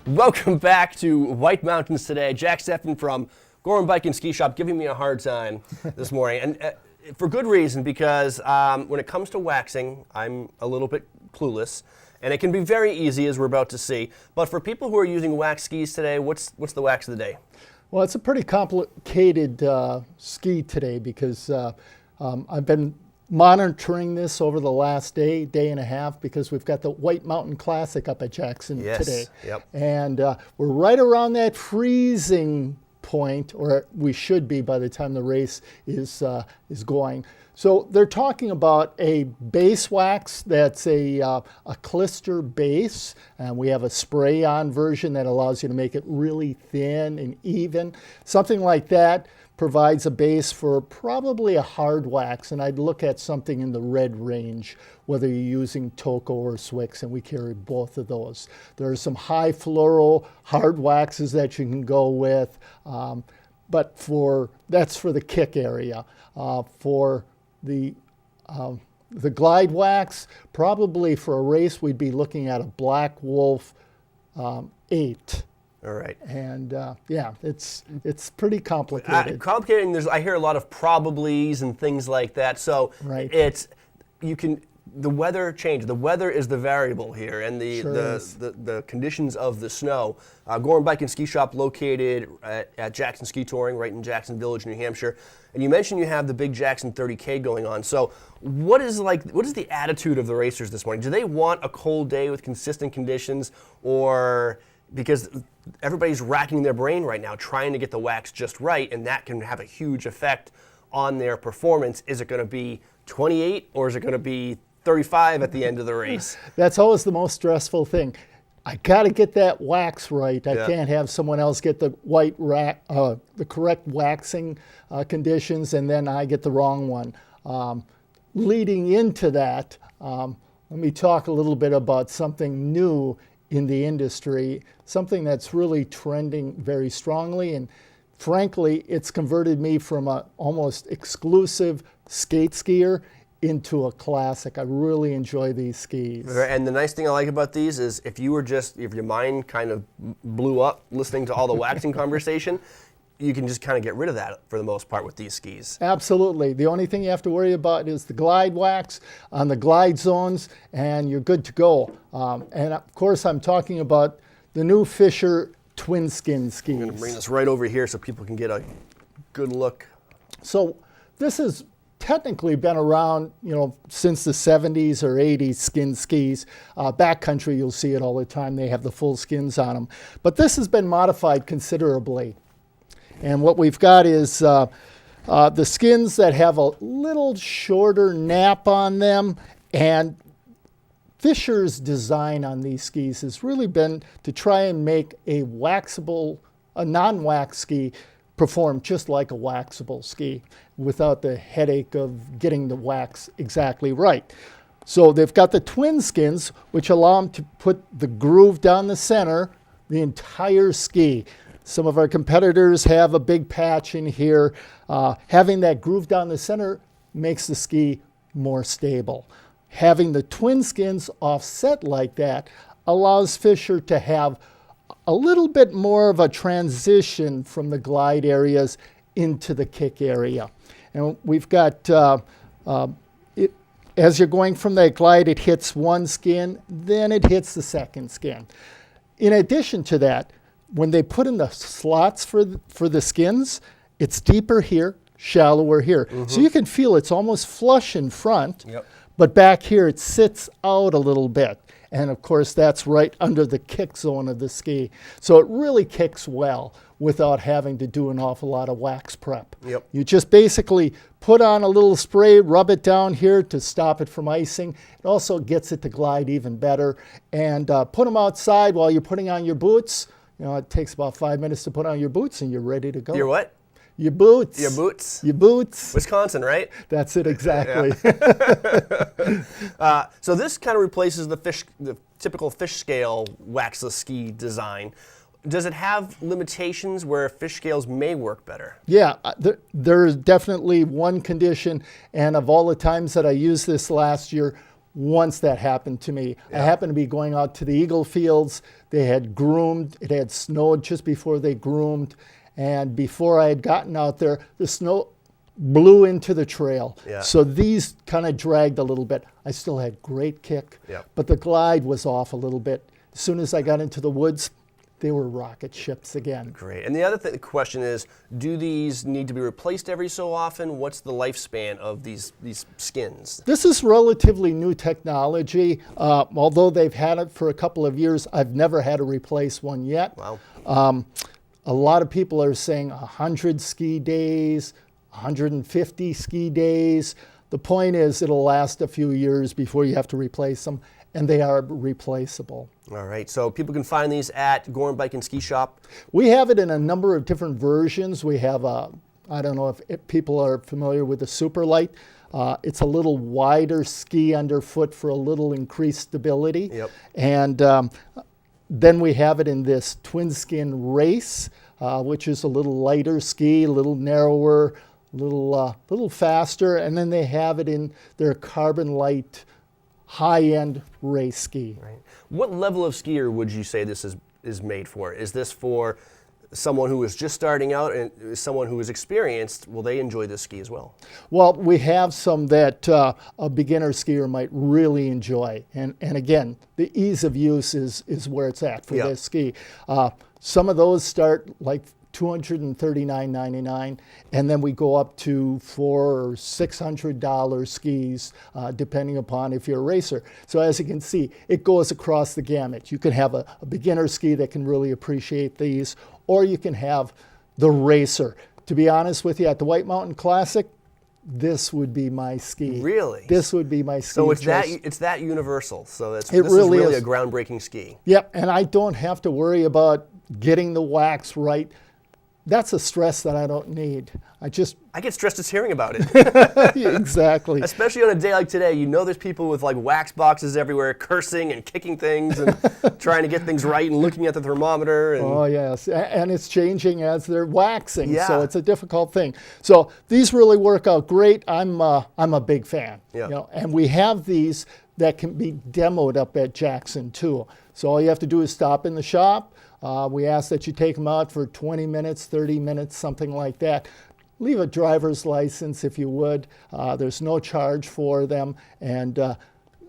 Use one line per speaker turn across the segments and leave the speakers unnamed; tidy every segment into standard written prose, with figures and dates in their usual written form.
Welcome back to White Mountains today. Jack Steffen from Gorham Bike and Ski Shop giving me a hard time this morning, and for good reason, because when it comes to waxing, I'm a little bit clueless, and it can be very easy, as we're about to see. But for people who are using wax skis today, what's the wax of the day?
Well, it's a pretty complicated ski today because I've been monitoring this over the last day and a half, because we've got the White Mountain Classic up at Jackson today.
Yep.
And we're right around that freezing point, or we should be by the time the race is going. So they're talking about a base wax that's a clister base, and we have a spray-on version that allows you to make it really thin and even. Something like that provides a base for probably a hard wax, and I'd look at something in the red range, whether you're using Toco or Swix, and we carry both of those. There are some high fluoro hard waxes that you can go with, but that's for the kick area. For the glide wax, probably for a race, we'd be looking at a Black Wolf 8.
All right.
And yeah, it's pretty complicated.
Complicated. I hear a lot of probablys and things like that. So
right.
The weather changes. The weather is the variable here, and the conditions of the snow. Gorham Bike and Ski Shop located at Jackson Ski Touring, right in Jackson Village, New Hampshire. And you mentioned you have the big Jackson 30K going on. So what is the attitude of the racers this morning? Do they want a cold day with consistent conditions, or because everybody's racking their brain right now trying to get the wax just right, and that can have a huge effect on their performance? Is it going to be 28 or is it going to be 35 at the end of the race?
That's always the most stressful thing. I got to get that wax right. I can't have someone else get the the correct waxing conditions, and then I get the wrong one. Leading into that, let me talk a little bit about something new in the industry, something that's really trending very strongly, and frankly, it's converted me from an almost exclusive skate skier into a classic. I really enjoy these skis.
And the nice thing I like about these is if your mind kind of blew up listening to all the waxing conversation, you can just kind of get rid of that for the most part with these skis.
Absolutely. The only thing you have to worry about is the glide wax on the glide zones, and you're good to go. And of course, I'm talking about the new Fischer twin skin skis.
I'm going to bring this right over here so people can get a good look.
So this has technically been around, since the 70s or 80s, skin skis. Backcountry, you'll see it all the time. They have the full skins on them. But this has been modified considerably. And what we've got is the skins that have a little shorter nap on them, and Fischer's design on these skis has really been to try and make a non-wax ski perform just like a waxable ski without the headache of getting the wax exactly right. So they've got the twin skins, which allow them to put the groove down the center, the entire ski. Some of our competitors have a big patch in here. Having that groove down the center makes the ski more stable. Having the twin skins offset like that allows Fischer to have a little bit more of a transition from the glide areas into the kick area. And we've got, as you're going from that glide, it hits one skin, then it hits the second skin. In addition to that, when they put in the slots for the skins, it's deeper here, shallower here. Mm-hmm. So you can feel it's almost flush in front, but back here it sits out a little bit. And of course, that's right under the kick zone of the ski. So it really kicks well without having to do an awful lot of wax prep. You just basically put on a little spray, rub it down here to stop it from icing. It also gets it to glide even better. And put them outside while you're putting on your boots. It takes about 5 minutes to put on your boots, and you're ready to go.
Your what?
Your boots.
Your boots?
Your boots.
Wisconsin, right?
That's it, exactly.
So this kind of replaces the typical fish scale waxless ski design. Does it have limitations where fish scales may work better?
Yeah, there is definitely one condition, and of all the times that I used this last year, once that happened to me. I happened to be going out to the Eagle Fields. They had groomed. It had snowed just before they groomed. And before I had gotten out there, the snow blew into the trail.
Yeah.
So these kind of dragged a little bit. I still had great kick, but the glide was off a little bit. As soon as I got into the woods, they were rocket ships again.
Great. And the other question is, do these need to be replaced every so often? What's the lifespan of these skins?
This is relatively new technology. Although they've had it for a couple of years, I've never had to replace one yet.
Wow.
A lot of people are saying 100 ski days, 150 ski days. The point is it'll last a few years before you have to replace them, and they are replaceable.
All right, so people can find these at Gorham Bike and Ski Shop.
We have it in a number of different versions. We have I don't know if people are familiar with the Superlight. It's a little wider ski underfoot for a little increased stability.
Yep.
And then we have it in this twin skin race, which is a little lighter ski, a little narrower, a little faster. And then they have it in their carbon light high-end race ski.
Right. What level of skier would you say this is made for? Is this for someone who is just starting out and someone who is experienced? Will they enjoy this ski as well?
Well, we have some that a beginner skier might really enjoy. And again, the ease of use is where it's at for this ski. Some of those start like $239.99, and then we go up to $400 or $600 skis, depending upon if you're a racer. So as you can see, it goes across the gamut. You can have a beginner ski that can really appreciate these, or you can have the racer. To be honest with you, at the White Mountain Classic, this would be my ski.
Really?
This would be my ski.
So it's
choice.
that universal. So this
really
is really
is
a groundbreaking ski.
Yep, and I don't have to worry about getting the wax right. That's a stress that I don't need. I
get stressed just hearing about it.
Exactly.
Especially on a day like today, there's people with like wax boxes everywhere, cursing and kicking things and trying to get things right and looking at the thermometer. And
oh yes, and it's changing as they're waxing,
Yeah.
so it's a difficult thing. So these really work out great. I'm a big fan.
Yeah.
And we have these that can be demoed up at Jackson too. So all you have to do is stop in the shop. We ask that you take them out for 20 minutes, 30 minutes, something like that. Leave a driver's license if you would. There's no charge for them. And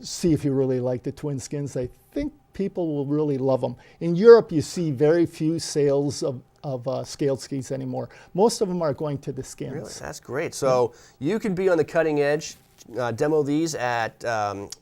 see if you really like the twin skins. I think people will really love them. In Europe, you see very few sales of scaled skis anymore. Most of them are going to the skins.
Really? That's great. So you can be on the cutting edge. Demo these at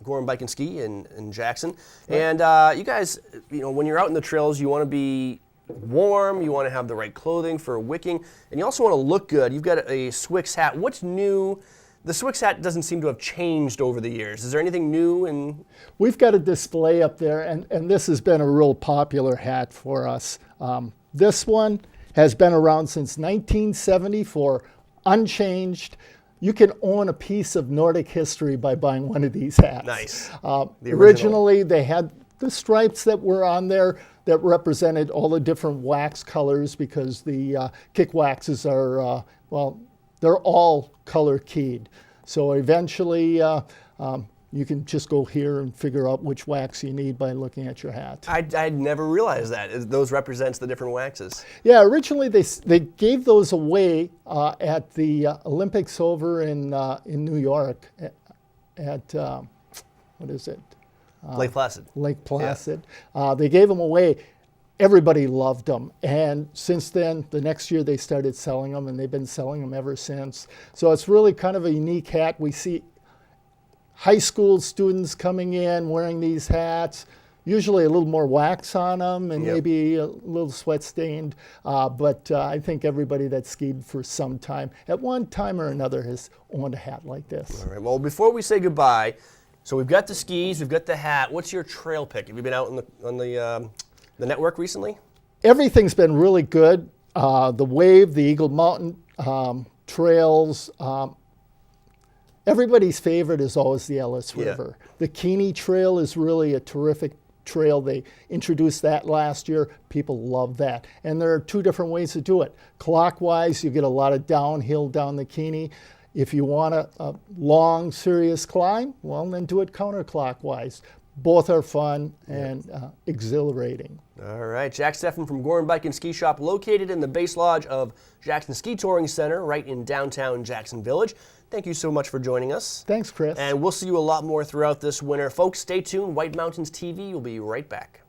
Gorham Bike and Ski in Jackson. Right. And you guys, when you're out in the trails, you want to be warm, you want to have the right clothing for wicking, and you also want to look good. You've got a Swix hat. What's new? The Swix hat doesn't seem to have changed over the years. Is there anything new?
We've got a display up there, and this has been a real popular hat for us. This one has been around since 1974, unchanged. You can own a piece of Nordic history by buying one of these hats.
Nice.
Originally, they had the stripes that were on there that represented all the different wax colors because the kick waxes are, they're all color keyed. So eventually, you can just go here and figure out which wax you need by looking at your hat.
I'd never realized that. Those represents the different waxes.
Yeah, originally they gave those away at the Olympics over in New York at what is it?
Lake Placid.
Lake Placid. Yeah. They gave them away. Everybody loved them. And since then, the next year they started selling them, and they've been selling them ever since. So it's really kind of a unique hat. We see high school students coming in wearing these hats, usually a little more wax on them and maybe a little sweat stained. But I think everybody that's skied for some time, at one time or another, has owned a hat like this.
All right. Well, before we say goodbye, so we've got the skis, we've got the hat. What's your trail pick? Have you been out on the network recently?
Everything's been really good. The Wave, the Eagle Mountain trails. Everybody's favorite is always the Ellis River. The Keeney Trail is really a terrific trail. They introduced that last year. People love that. And there are two different ways to do it. Clockwise, you get a lot of downhill down the Keeney. If you want a long, serious climb, well, then do it counterclockwise. Both are fun and exhilarating.
All right, Jack Steffen from Gorham Bike and Ski Shop, located in the base lodge of Jackson Ski Touring Center, right in downtown Jackson Village. Thank you so much for joining us.
Thanks, Chris.
And we'll see you a lot more throughout this winter. Folks, stay tuned. White Mountains TV will be right back.